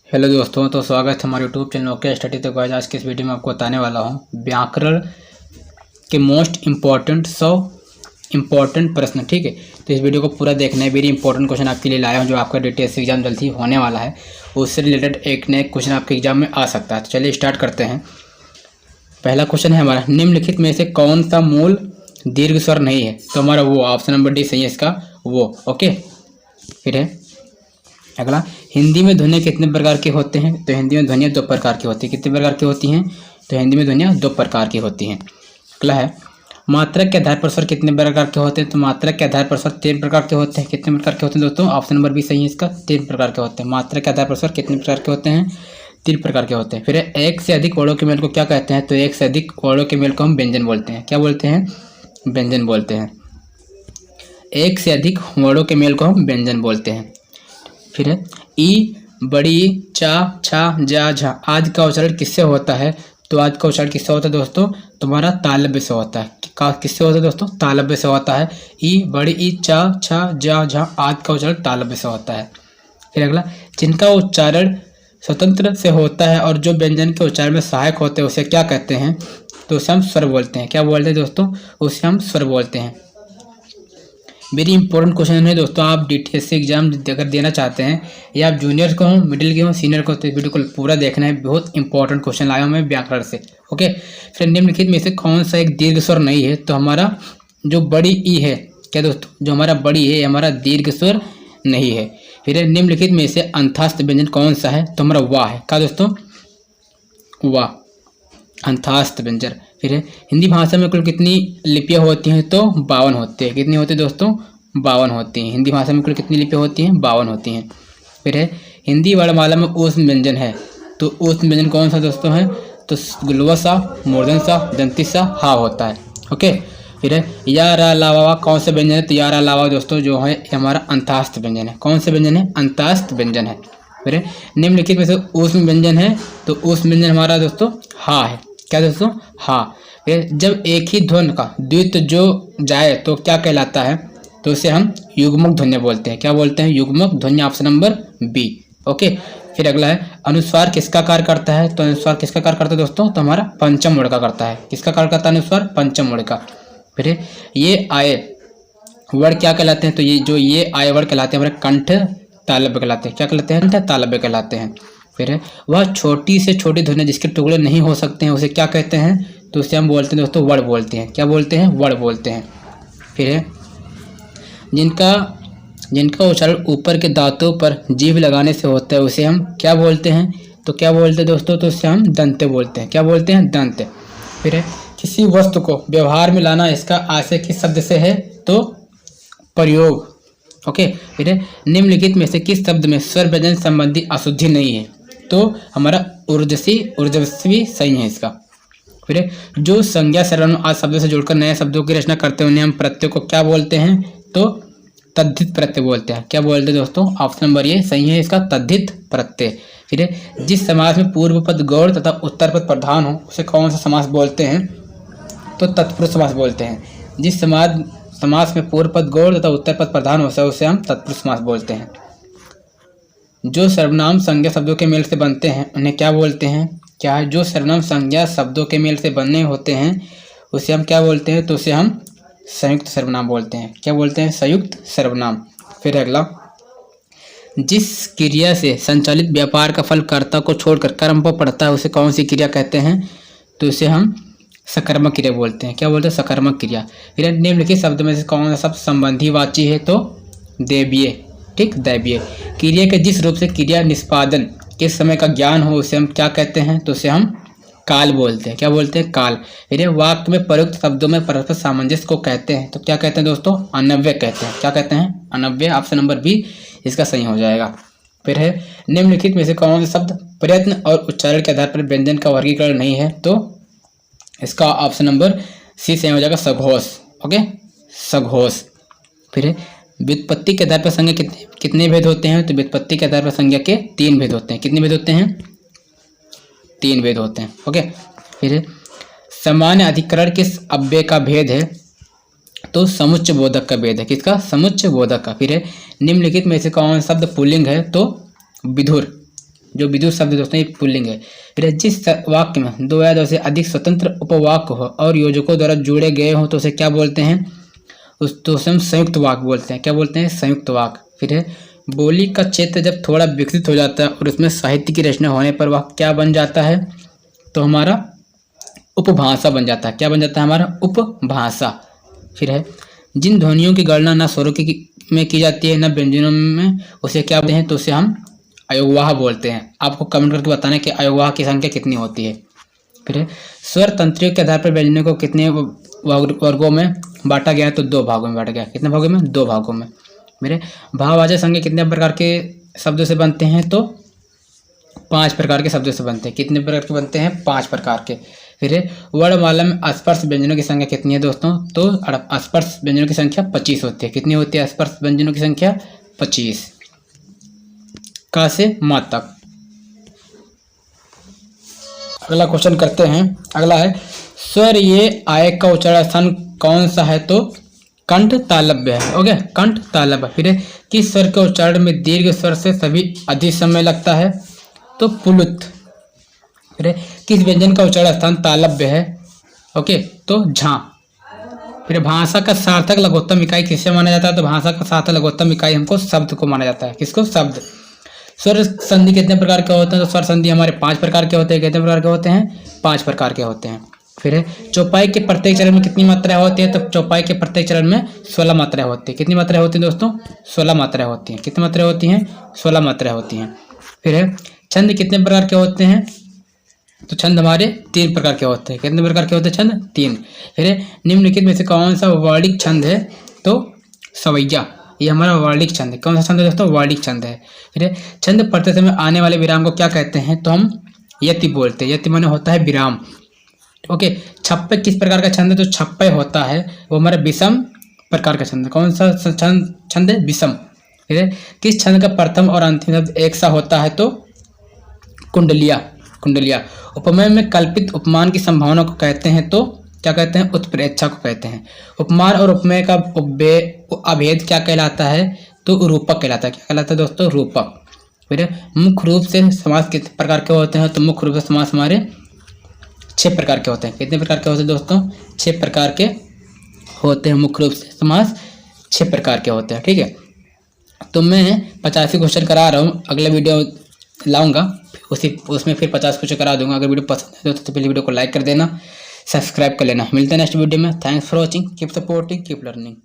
Hello दोस्तों, तो स्वागत है हमारे यूट्यूब चैनल ओके स्टडी। तो गाइस, आज की इस वीडियो में आपको बताने वाला हूँ व्याकरण के मोस्ट इम्पॉर्टेंट 100 इम्पॉर्टेंट प्रश्न। ठीक है, तो इस वीडियो को पूरा देखना है। वेरी इंपॉर्टेंट क्वेश्चन आपके लिए लाया हूँ जो आपका DTSC एग्जाम जल्दी होने वाला है, उससे रिलेटेड एक न एक क्वेश्चन आपके एग्जाम में आ सकता है। तो चलिए स्टार्ट करते हैं। पहला क्वेश्चन है हमारा, निम्नलिखित में से कौन सा मूल दीर्घ स्वर नहीं है? तो हमारा वो ऑप्शन नंबर डी सही है इसका, वो। ओके, फिर है अगला, हिंदी में ध्वनियाँ कितने प्रकार के होते हैं? तो हिंदी में ध्वनियाँ 2 प्रकार की होती हैं। कितने प्रकार की होती हैं? तो हिंदी में ध्वनियाँ 2 प्रकार की होती हैं। अगला है, मात्रक के आधार पर स्वर कितने प्रकार के होते हैं? तो मात्रक के आधार पर स्वर 3 प्रकार के होते हैं। कितने प्रकार के होते हैं दोस्तों? ऑप्शन नंबर बी सही है इसका, 3 प्रकार के होते हैं। मात्रक के आधार पर स्वर कितने प्रकार के होते हैं? 3 प्रकार के होते हैं। फिर एक से अधिक वर्णों के मेल को क्या कहते हैं? तो एक से अधिक वर्णों के मेल को हम व्यंजन बोलते हैं। क्या बोलते हैं? व्यंजन बोलते हैं। एक से अधिक वर्णों के मेल को हम व्यंजन बोलते हैं। फिर है ई, बड़ी, चा, छा, जा, झा, आज का उच्चारण किससे होता है? तो आज का उच्चारण किससे होता है दोस्तों? तुम्हारा तालव्य से होता है। किससे होता है दोस्तों? तालव्य से होता है। ई, बड़ी, ई, चा, छा, जा, झा, आज का उच्चारण तालव्य से होता है। फिर अगला, जिनका उच्चारण स्वतंत्र से होता है और जो व्यंजन के उच्चारण में सहायक होते हैं उसे क्या कहते हैं? तो उसे हम स्वर बोलते हैं। क्या बोलते हैं दोस्तों? उसे हम स्वर बोलते हैं। वेरी इंपॉर्टेंट क्वेश्चन है दोस्तों। आप DTSC एग्जाम अगर देना चाहते हैं या आप जूनियर को हो, मिडिल के हो, सीनियर को, तो वीडियो को पूरा देखना है। बहुत इंपॉर्टेंट क्वेश्चन लाया हूँ मैं व्याकरण से। ओके, फिर निम्नलिखित में से कौन सा एक दीर्घ स्वर नहीं है? तो हमारा जो बड़ी ई है, क्या दोस्तों, जो हमारा बड़ी है हमारा दीर्घ स्वर नहीं है। फिर निम्नलिखित में से अंतस्थ व्यंजन कौन सा है? तो हमारा वाह है। क्या दोस्तों? वाह, अंतस्थ व्यंजन। फिर है, हिंदी भाषा में कुल कितनी लिपियाँ होती हैं? तो 52 होती है। कितनी होती है दोस्तों? 52 होती हैं। हिंदी भाषा में कुल कितनी लिपियाँ होती हैं? 52 होती हैं। फिर है, हिंदी वर्णमाला में ऊष्म व्यंजन है। तो ऊष्म व्यंजन कौन सा दोस्तों है? तो गुल्वा सा, मूर्धन सा, दंती सा, हा होता है। ओके, फिर है, या, रा, ला, वा कौन सा व्यंजन है? तो या, रा, ला, वा दोस्तों जो है हमारा अंतस्थ व्यंजन है। कौन सा व्यंजन है? अंतस्थ व्यंजन है। फिर है, निम्नलिखित में से ऊष्म व्यंजन है। तो ऊष्म व्यंजन हमारा दोस्तों हा है। क्या दोस्तों? हाँ। फिर जब एक ही ध्वनि का द्वित जो जाए तो क्या कहलाता है? तो उसे हम युग्मक ध्वनि बोलते हैं। क्या बोलते हैं? युग्मक ध्वनि, ऑप्शन नंबर बी। ओके, फिर अगला है, अनुस्वार किसका कार्य करता है? तो अनुस्वार किसका कार्य करता है दोस्तों? तो हमारा पंचम वर्ग का करता है। किसका कार्य करता है अनुस्वार? पंचम वर्ग का। फिर ये आए वर्ग क्या कहलाते हैं? तो ये आए वर्ग कहलाते हैं हमारे कंठ तालव्य कहलाते हैं। क्या कहलाते हैं? कंठ तालव्य कहलाते हैं। फिर है, वह छोटी से छोटी ध्वनि जिसके टुकड़े नहीं हो सकते हैं उसे क्या कहते हैं? तो उसे हम बोलते हैं दोस्तों वर्ण बोलते हैं। क्या बोलते हैं? वर्ण बोलते हैं। फिर है, जिनका उच्चारण ऊपर के दांतों पर जीभ लगाने से होता है उसे हम क्या बोलते हैं? तो क्या बोलते हैं दोस्तों? तो उसे हम दंत बोलते हैं। क्या बोलते हैं? दंत। फिर है, किसी वस्तु को व्यवहार में लाना इसका आशय किस शब्द से है? तो प्रयोग। ओके, फिर है, निम्नलिखित में से किस शब्द में स्वर व्यंजन संबंधी अशुद्धि नहीं है? तो हमारा ऊर्जस्वी सही है इसका। फिर जो संज्ञा सर्वनाम आदि शब्दों से जुड़कर नए शब्दों की रचना करते हैं उन्हें हम प्रत्यय को क्या बोलते हैं? तो तद्धित प्रत्यय बोलते हैं। क्या बोलते हैं दोस्तों? ऑप्शन नंबर ये सही है इसका, तद्धित प्रत्यय। फिर जिस समास में पूर्व पद गौड़ तथा उत्तर पद प्रधान हो उसे कौन सा समास बोलते हैं? तो तत्पुरुष समास बोलते हैं। जिस समास में पूर्व पद गौड़ तथा उत्तर पद प्रधान होता है उसे हम तत्पुरुष समास बोलते हैं। जो सर्वनाम संज्ञा शब्दों के मेल से बनते हैं उन्हें क्या बोलते हैं? क्या है? जो सर्वनाम संज्ञा शब्दों के मेल से बने होते हैं उसे हम क्या बोलते हैं? तो उसे हम संयुक्त सर्वनाम बोलते हैं। क्या बोलते हैं? संयुक्त सर्वनाम। फिर अगला, जिस क्रिया से संचालित व्यापार का फल कर्ता को छोड़कर कर्म पर पड़ता है उसे कौन सी क्रिया कहते हैं? तो उसे हम सकर्मक क्रिया बोलते हैं। क्या बोलते हैं? सकर्मक क्रिया। फिर निम्नलिखित शब्द में से कौन सा शब्द संबंधी वाची है? तो दैवीय। ठीक, दैवीय। क्रिया के जिस रूप से क्रिया निष्पादन के समय का ज्ञान हो उसे हम क्या कहते हैं? तो उसे हम काल बोलते हैं। क्या बोलते हैं? काल। फिर वाक्य में प्रयुक्त शब्दों में परस्पर सामंजस्य को कहते हैं। तो क्या कहते हैं दोस्तों? अनव्यय कहते हैं। क्या कहते हैं? अनव्यय। ऑप्शन नंबर बी इसका सही हो जाएगा। फिर है, निम्नलिखित में से कौन सा शब्द प्रयत्न और उच्चारण के आधार पर व्यंजन का वर्गीकरण नहीं है? तो इसका ऑप्शन नंबर सी सही हो जाएगा, सघोष। ओके, सघोष। फिर व्युत्पत्ति के आधार पर संज्ञा कितने भेद होते हैं? तो व्युत्पत्ति के आधार पर संज्ञा के 3 भेद होते हैं। कितने भेद होते हैं? 3 भेद होते हैं। ओके, फिर सामान्य अधिकरण किस अव्यय का भेद है? तो समुच्चय बोधक का भेद है। किसका? समुच्चय बोधक का। फिर निम्नलिखित में से कौन शब्द पुल्लिंग है? तो विधुर। जो विद्युत शब्द दोस्तों ये पुल्लिंग है। फिर जिस वाक्य में दो या दो से अधिक स्वतंत्र उपवाक्य हो और योजकों द्वारा जुड़े गए हो तो उसे क्या बोलते हैं, तो उसे हम संयुक्त वाक्य बोलते हैं। क्या बोलते हैं, संयुक्त वाक्य। फिर है बोली का क्षेत्र जब थोड़ा विकसित हो जाता है और उसमें साहित्य की रचना होने पर वह क्या बन जाता है, तो हमारा उपभाषा बन जाता है। क्या बन जाता है, हमारा उपभाषा। फिर है जिन ध्वनियों की गणना न स्वरों में की जाती है न व्यंजनों में, उसे क्या बोलते हैं, तो उसे हम अयोगवाह बोलते हैं। आपको कमेंट करके बताना है कि अयोगवाह की संख्या कितनी होती है। फिर है स्वर तंत्रियों के आधार पर व्यंजनों को कितने वर्गों में बांटा गया है, तो 2 भागों में बांटा गया। कितने भागों में, 2 भागों में। मेरे भाववाचक संज्ञा कितने प्रकार के शब्दों से बनते हैं, तो 5 प्रकार के शब्दों से बनते हैं। कितने प्रकार के बनते हैं, 5 प्रकार के। फिर वर्णमाला में स्पर्श व्यंजनों की संख्या कितनी है दोस्तों, तो स्पर्श व्यंजनों की संख्या 25 होती है। कितनी होती है स्पर्श व्यंजनों की संख्या, 25। का से मा तक। अगला क्वेश्चन करते हैं। अगला है स्वर ये आय का उच्चारण स्थान कौन सा है, तो कंठ तालव्य है। ओके, कंठ तालव्य। फिर किस स्वर के उच्चारण में दीर्घ स्वर से सभी अधिक समय लगता है, तो पुलुत। फिर किस व्यंजन का उच्चारण स्थान तालव्य है, ओके, तो झा। फिर भाषा का सार्थक लघुत्तम इकाई किससे माना जाता है, तो भाषा का सार्थक लघुत्तम इकाई हमको शब्द को माना जाता है। किसको, शब्द। स्वर संधि कितने प्रकार के होते हैं, तो स्वर संधि हमारे 5 प्रकार के होते हैं। कितने प्रकार के होते हैं, 5 प्रकार के होते हैं। फिर चौपाई के प्रत्येक चरण में कितनी मात्राएं होती है, तो चौपाई के प्रत्येक चरण में 16 मात्राएं होती है। कितनी मात्राएं होती है दोस्तों, 16 मात्राएं होती हैं। कितनी मात्राएं होती हैं, 16 मात्राएं होती हैं। फिर छंद कितने प्रकार के होते हैं, तो छंद हमारे 3 प्रकार के होते हैं। कितने प्रकार के होते हैं छंद, 3। फिर निम्नलिखित में से कौन सा वर्णिक छंद है, तो सवैया। ये हमारा वर्णिक छंद है। कौन सा छंद है दोस्तों, वर्णिक छंद है। फिर छंद पढ़ते समय आने वाले विराम को क्या कहते हैं, तो हम यति बोलते हैं। यति माने होता है विराम। ओके, छप्पे किस प्रकार का छंद है, तो छप्पे होता है वो हमारा विषम प्रकार का छंद है। कौन सा छंद है, विषम। फिर किस छंद का प्रथम और अंतिम शब्द एक सा होता है, तो कुंडलिया। कुंडलिया। उपमेय में कल्पित उपमान की संभावना को कहते हैं, तो क्या कहते हैं, उत्प्रेक्षा को कहते हैं। उपमान और उपमेय का अभेद क्या कहलाता है, तो रूपक कहलाता है। क्या कहलाता है दोस्तों, रूपक। फिर मुख्य रूप से समास कितने प्रकार के होते हैं, तो मुख्य रूप से समास हमारे 6 प्रकार के होते हैं। कितने प्रकार के होते हैं दोस्तों, 6 प्रकार के होते हैं। मुख्य रूप से समास 6 प्रकार के होते हैं। ठीक है, तो मैं 85 क्वेश्चन करा रहा हूँ। अगला वीडियो लाऊंगा उसमें फिर 50 क्वेश्चन करा दूंगा। अगर वीडियो पसंद है दोस्तों तो पहले वीडियो को लाइक कर देना, सब्सक्राइब कर लेना। मिलते हैं नेक्स्ट वीडियो में। Thanks for watching, keep supporting, keep learning.